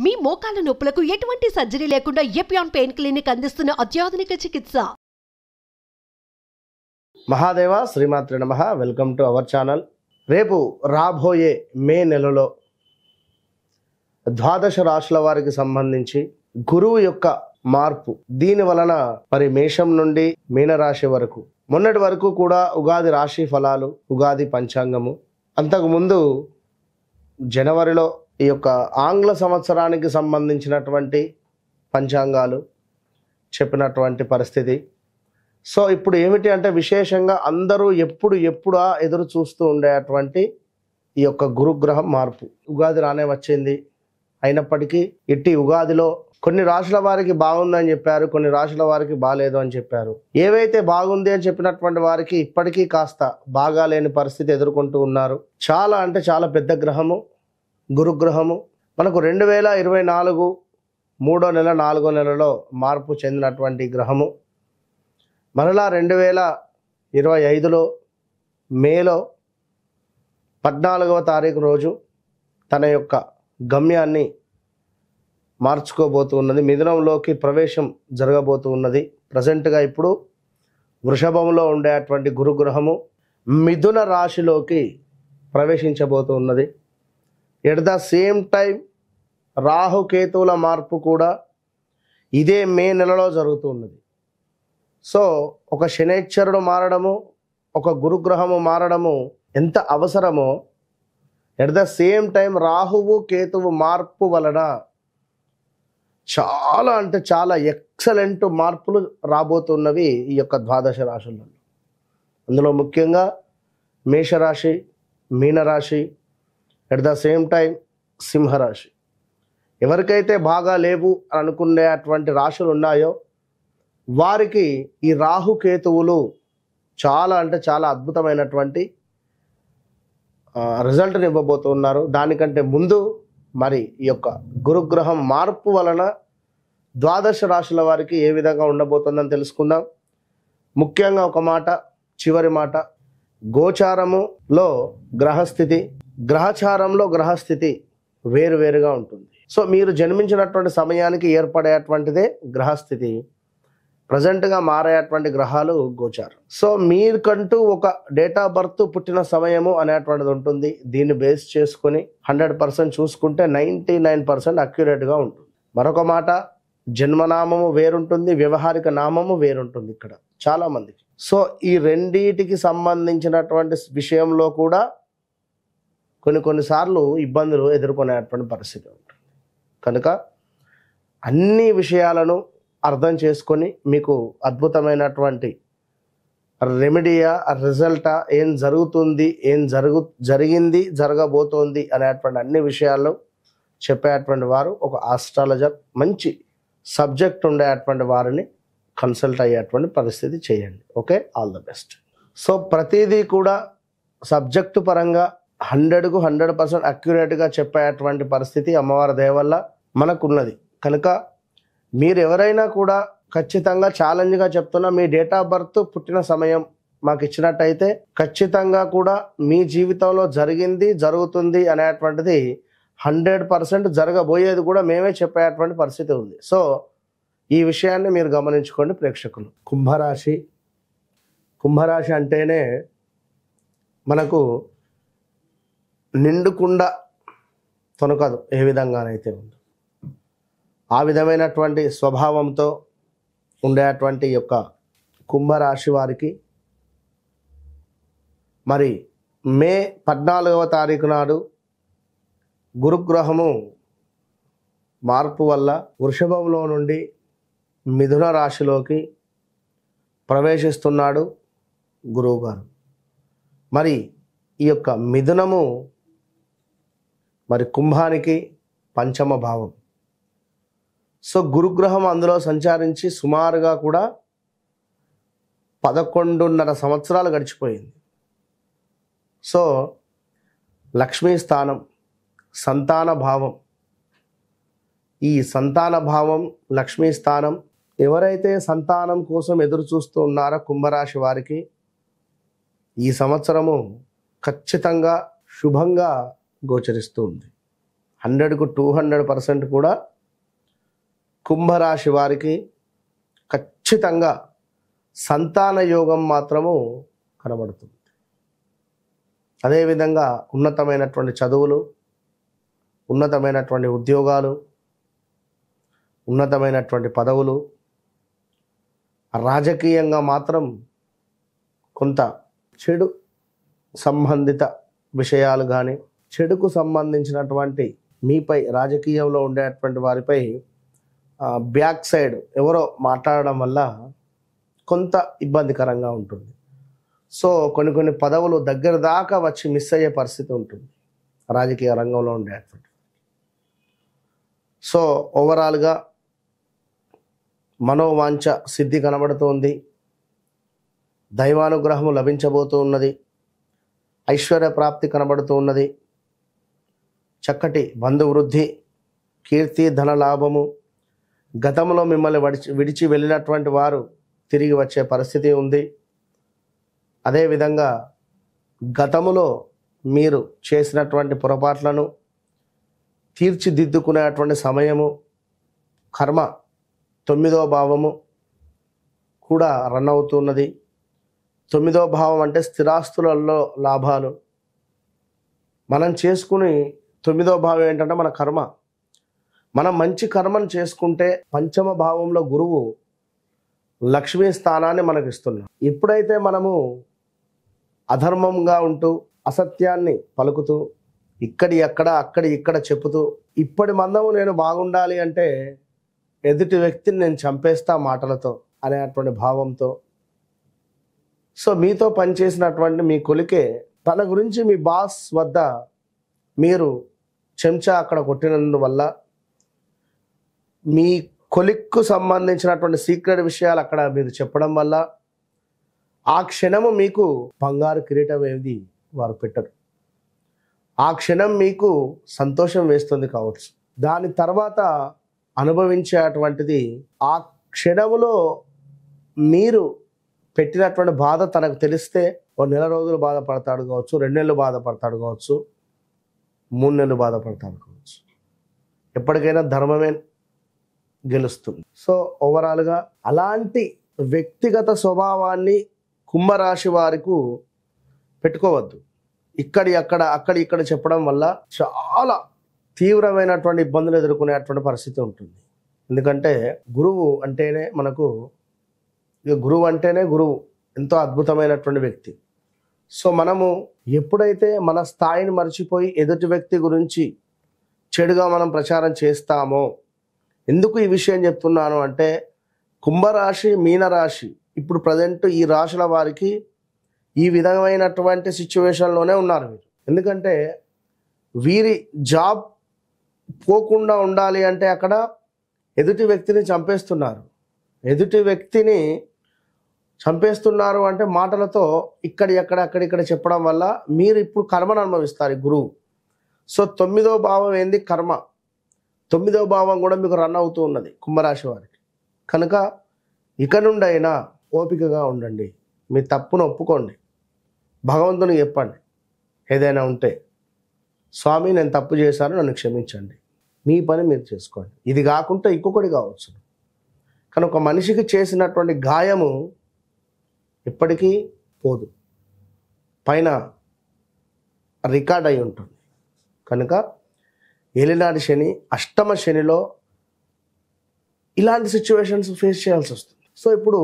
మీ మోకాల నొప్పులకు ఎటువంటి సర్జరీ లేకుండా ఎపియాన్ పెయిన్ క్లినిక్ అందిస్తున్న అత్యాధునిక చికిత్స. మహాదేవ శ్రీమాత్రే నమః. Welcome to our channel. రేపు రాబోయే మే నెలలో ద్వాదశ రాశుల వారికి సంబంధించి గురువు యొక్క మార్పు, దీని వలన మరి మేషం నుండి మీనరాశి వరకు, మొన్నటి వరకు కూడా ఉగాది రాశి ఫలాలు, ఉగాది పంచాంగము, అంతకుముందు జనవరిలో ఈ యొక్క ఆంగ్ల సంవత్సరానికి సంబంధించినటువంటి పంచాంగాలు చెప్పినటువంటి పరిస్థితి. సో ఇప్పుడు ఏమిటి అంటే విశేషంగా అందరూ ఎప్పుడా ఎదురు చూస్తూ ఉండేటువంటి ఈ యొక్క గురుగ్రహం మార్పు. ఉగాది రానే వచ్చింది, అయినప్పటికీ ఇట్టి ఉగాదిలో కొన్ని రాశుల వారికి బాగుందని చెప్పారు, కొన్ని రాశుల వారికి బాగాలేదు అని చెప్పారు. ఏవైతే బాగుంది అని చెప్పినటువంటి వారికి ఇప్పటికీ కాస్త బాగా లేని పరిస్థితి ఎదుర్కొంటూ ఉన్నారు. చాలా అంటే చాలా పెద్ద గ్రహము గురుగ్రహము. మనకు 2024 3వ నెల 4వ నెలలో మార్పు చెందినటువంటి గ్రహము. మరలా 2025లో మేలో 14వ తారీఖు రోజు తన యొక్క గమ్యాన్ని మార్చుకోబోతూ ఉన్నది. మిథునంలోకి ప్రవేశం జరగబోతూ ఉన్నది. ప్రజెంట్గా ఇప్పుడు వృషభంలో ఉండేటువంటి గురుగ్రహము మిథున రాశిలోకి ప్రవేశించబోతూ ఉన్నది. ఎట్ ద సేమ్ టైం రాహుకేతువుల మార్పు కూడా ఇదే మే నెలలో జరుగుతూ ఉన్నది. సో ఒక శనైశ్చరుడు మారడము, ఒక గురుగ్రహము మారడము ఎంత అవసరమో, ఎట్ ద సేమ్ టైం రాహువు కేతువు మార్పు వలన చాలా అంటే చాలా ఎక్సలెంట్ మార్పులు రాబోతున్నవి ఈ యొక్క ద్వాదశ రాశులలో. అందులో ముఖ్యంగా మేషరాశి, మీనరాశి, ఎట్ ద సేమ్ టైం సింహరాశి. ఎవరికైతే బాగా లేవు అని అనుకునేటువంటి రాశులు ఉన్నాయో వారికి ఈ రాహుకేతువులు చాలా అంటే చాలా అద్భుతమైనటువంటి రిజల్ట్ని ఇవ్వబోతున్నారు. దానికంటే ముందు మరి ఈ యొక్క గురుగ్రహం మార్పు వలన ద్వాదశ రాశుల వారికి ఏ విధంగా ఉండబోతుందని తెలుసుకుందాం. ముఖ్యంగా ఒక మాట, చివరి మాట, గోచారములో గ్రహస్థితి, గ్రహచారంలో గ్రహస్థితి వేరువేరుగా ఉంటుంది. సో మీరు జన్మించినటువంటి సమయానికి ఏర్పడేటువంటిదే గ్రహస్థితి. ప్రజెంట్గా మారేటువంటి గ్రహాలు గోచారం. సో మీకంటూ ఒక డేట్ ఆఫ్ బర్త్, పుట్టిన సమయము అనేటువంటిది ఉంటుంది. దీన్ని బేస్ చేసుకొని 100% చూసుకుంటే 99% అక్యురేట్గా ఉంటుంది. మరొక మాట, జన్మనామము వేరుంటుంది, వ్యవహారిక నామము వేరుంటుంది ఇక్కడ చాలామందికి. సో ఈ రెండిటికి సంబంధించినటువంటి విషయంలో కూడా కొన్నిసార్లు ఇబ్బందులు ఎదుర్కొనేటువంటి పరిస్థితి ఉంటుంది. కనుక అన్ని విషయాలను అర్థం చేసుకొని మీకు అద్భుతమైనటువంటి రెమెడియా, రిజల్టా, ఏం జరుగుతుంది, ఏం జరిగింది, జరగబోతోంది అనేటువంటి అన్ని విషయాలు చెప్పేటువంటి వారు ఒక ఆస్ట్రాలజర్, మంచి సబ్జెక్ట్ ఉండేటువంటి వారిని కన్సల్ట్ అయ్యేటువంటి పరిస్థితి చేయండి. Okay, all the best. So ప్రతిదీ కూడా సబ్జెక్టు పరంగా 100కు 100% అక్యురేట్గా చెప్పేటువంటి పరిస్థితి అమ్మవారి దయ వల్ల మనకున్నది. కనుక మీరు ఎవరైనా కూడా ఖచ్చితంగా ఛాలెంజ్గా చెప్తున్నా, మీ డేట్ ఆఫ్ బర్త్, పుట్టిన సమయం మాకు ఇచ్చినట్టయితే ఖచ్చితంగా కూడా మీ జీవితంలో జరిగింది, జరుగుతుంది అనేటువంటిది 100% జరగబోయేది కూడా మేమే చెప్పేటువంటి పరిస్థితి ఉంది. సో ఈ విషయాన్ని మీరు గమనించుకోండి ప్రేక్షకులు. కుంభరాశి అంటేనే మనకు నిండుకుండా తొనకదు, ఏ విధంగానైతే ఉంది ఆ విధమైనటువంటి స్వభావంతో ఉండేటువంటి యొక్క కుంభరాశి వారికి మరి మే 14వ తారీఖు నాడు గురుగ్రహము మార్పు వల్ల వృషభంలో నుండి మిథున రాశిలోకి ప్రవేశిస్తున్నాడు గురువు గారు. మరి ఈ యొక్క మిథునము మరి కుంభానికి పంచమ భావం. సో గురుగ్రహం అందులో సంచారించి సుమారుగా కూడా 11.5 సంవత్సరాలు గడిచిపోయింది. సో లక్ష్మీ స్థానం, సంతాన భావం, ఈ సంతాన భావం, లక్ష్మీ స్థానం, ఎవరైతే సంతానం కోసం ఎదురు చూస్తూ ఉన్నారో కుంభరాశి వారికి ఈ సంవత్సరము ఖచ్చితంగా శుభంగా గోచరిస్తూ ఉంది. 100కు 200% కూడా కుంభరాశి వారికి ఖచ్చితంగా సంతాన యోగం మాత్రము కనబడుతుంది. అదేవిధంగా ఉన్నతమైనటువంటి చదువులు, ఉన్నతమైనటువంటి ఉద్యోగాలు, ఉన్నతమైనటువంటి పదవులు, రాజకీయంగా మాత్రం కొంత చెడు సంబంధిత విషయాలు కానీ, చెడుకు సంబంధించినటువంటి మీపై రాజకీయంలో ఉండేటువంటి వారిపై బ్యాక్ సైడ్ ఎవరో మాట్లాడడం వల్ల కొంత ఇబ్బందికరంగా ఉంటుంది. సో కొన్ని పదవులు దగ్గర దాకా వచ్చి మిస్ అయ్యే పరిస్థితి ఉంటుంది రాజకీయ రంగంలో ఉండేటువంటి. సో ఓవరాల్గా మనోవాంఛ సిద్ధి కనబడుతుంది, దైవానుగ్రహము లభించబోతూ ఉన్నది, ఐశ్వర్య ప్రాప్తి కనబడుతూ ఉన్నది, చక్కటి బంధువృద్ధి, కీర్తి, ధన లాభము, గతంలో మిమ్మల్ని విడిచి వెళ్ళినటువంటి వారు తిరిగి వచ్చే పరిస్థితి ఉంది. అదేవిధంగా గతములో మీరు చేసినటువంటి పొరపాట్లను తీర్చిదిద్దుకునేటువంటి సమయము, కర్మ 9వ భావము కూడా రన్ అవుతున్నది. 9వ భావం అంటే స్థిరాస్తులలో లాభాలు. మనం చేసుకుని 9వ భావం ఏంటంటే మన కర్మ. మనం మంచి కర్మను చేసుకుంటే పంచమ భావంలో గురువు లక్ష్మీ స్థానాన్ని మనకు ఇస్తున్నాడు. ఎప్పుడైతే మనము అధర్మంగా ఉంటూ అసత్యాన్ని పలుకుతూ ఇక్కడి ఇక్కడ చెప్పుతూ ఇప్పటి మందము నేను బాగుండాలి అంటే ఎదుటి వ్యక్తిని నేను చంపేస్తా మాటలతో అనేటువంటి భావంతో, సో మీతో పనిచేసినటువంటి మీ కొలికే తన గురించి మీ బాస్ వద్ద మీరు చెంచా అక్కడ కొట్టినందువల్ల మీ కొలిక్కు సంబంధించినటువంటి సీక్రెట్ విషయాలు అక్కడ మీరు చెప్పడం వల్ల ఆ క్షణము మీకు బంగారు కిరీటం ఏది వారు పెట్టరు. ఆ క్షణం మీకు సంతోషం వేస్తుంది కావచ్చు, దాని తర్వాత అనుభవించేటువంటిది ఆ క్షణములో మీరు పెట్టినటువంటి బాధ తనకు తెలిస్తే 1 నెల రోజులు బాధపడతాడు కావచ్చు, 2 నెలలు బాధపడతాడు కావచ్చు, 3 నెలలు బాధపడతాడు కావచ్చు. ఎప్పటికైనా ధర్మమే గెలుస్తుంది. సో ఓవరాల్గా అలాంటి వ్యక్తిగత స్వభావాన్ని కుంభరాశి వారికి పెట్టుకోవద్దు. ఇక్కడ చెప్పడం వల్ల చాలా తీవ్రమైనటువంటి ఇబ్బందులు ఎదుర్కొనేటువంటి పరిస్థితి ఉంటుంది. ఎందుకంటే గురువు అంటేనే గురువు ఎంతో అద్భుతమైనటువంటి వ్యక్తి. సో మనము ఎప్పుడైతే మన స్థాయిని మర్చిపోయి ఎదుటి వ్యక్తి గురించి చెడుగా మనం ప్రచారం చేస్తామో, ఎందుకు ఈ విషయం చెప్తున్నాను అంటే కుంభరాశి, మీనరాశి ఇప్పుడు ప్రజెంట్ ఈ రాశుల వారికి ఈ విధమైనటువంటి సిచ్యువేషన్లోనే ఉన్నారు వీరు. ఎందుకంటే వీరి జాబ్ పోకుండా ఉండాలి అంటే అక్కడ ఎదుటి వ్యక్తిని చంపేస్తున్నారు అంటే మాటలతో ఇక్కడ చెప్పడం వల్ల మీరు ఇప్పుడు కర్మను అనుభవిస్తారు గురువు. సో 9వ భావం ఏంది? కర్మ. 9వ భావం కూడా మీకు రన్ అవుతూ ఉన్నది కుంభరాశి వారికి. కనుక ఇక నుండి అయినా ఓపికగా ఉండండి, మీ తప్పును ఒప్పుకోండి, భగవంతునికి చెప్పండి. ఏదైనా ఉంటే స్వామి నేను తప్పు చేశాను, నన్ను క్షమించండి, మీ పని మీరు చేసుకోండి. ఇది కాకుండా ఇంకొకటి కావచ్చు, కానీ ఒక మనిషికి చేసినటువంటి గాయము ఎప్పటికీ పోదు, పైన రికార్డ్ అయి ఉంటుంది. కనుక ఏలినాటి శని, అష్టమ శనిలో ఇలాంటి సిచ్యువేషన్స్ ఫేస్ చేయాల్సి వస్తుంది. సో ఇప్పుడు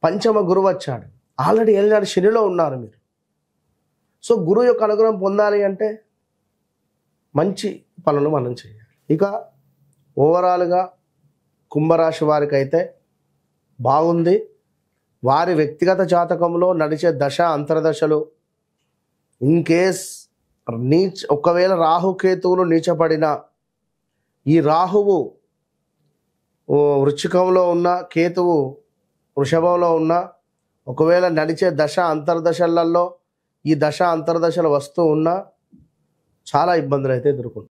పంచమ గురువు వచ్చాడు, ఆల్రెడీ ఏలినాటి శనిలో ఉన్నారు మీరు. సో గురువు యొక్క అనుగ్రహం పొందాలి అంటే మంచి పనులు మనం చేయాలి. ఇక ఓవరాల్గా కుంభరాశి వారికి అయితే బాగుంది. వారి వ్యక్తిగత జాతకంలో నడిచే దశ అంతర్దశలు ఇన్ కేస్ ఒకవేళ రాహుకేతువులు నీచపడిన, ఈ రాహువు వృశ్చికంలో ఉన్న, కేతువు వృషభంలో ఉన్న, ఒకవేళ నడిచే దశ అంతర్దశలలో ఈ దశ అంతర్దశలు వస్తూ ఉన్నా చాలా ఇబ్బందులు అయితే ఎదుర్కొంటారు.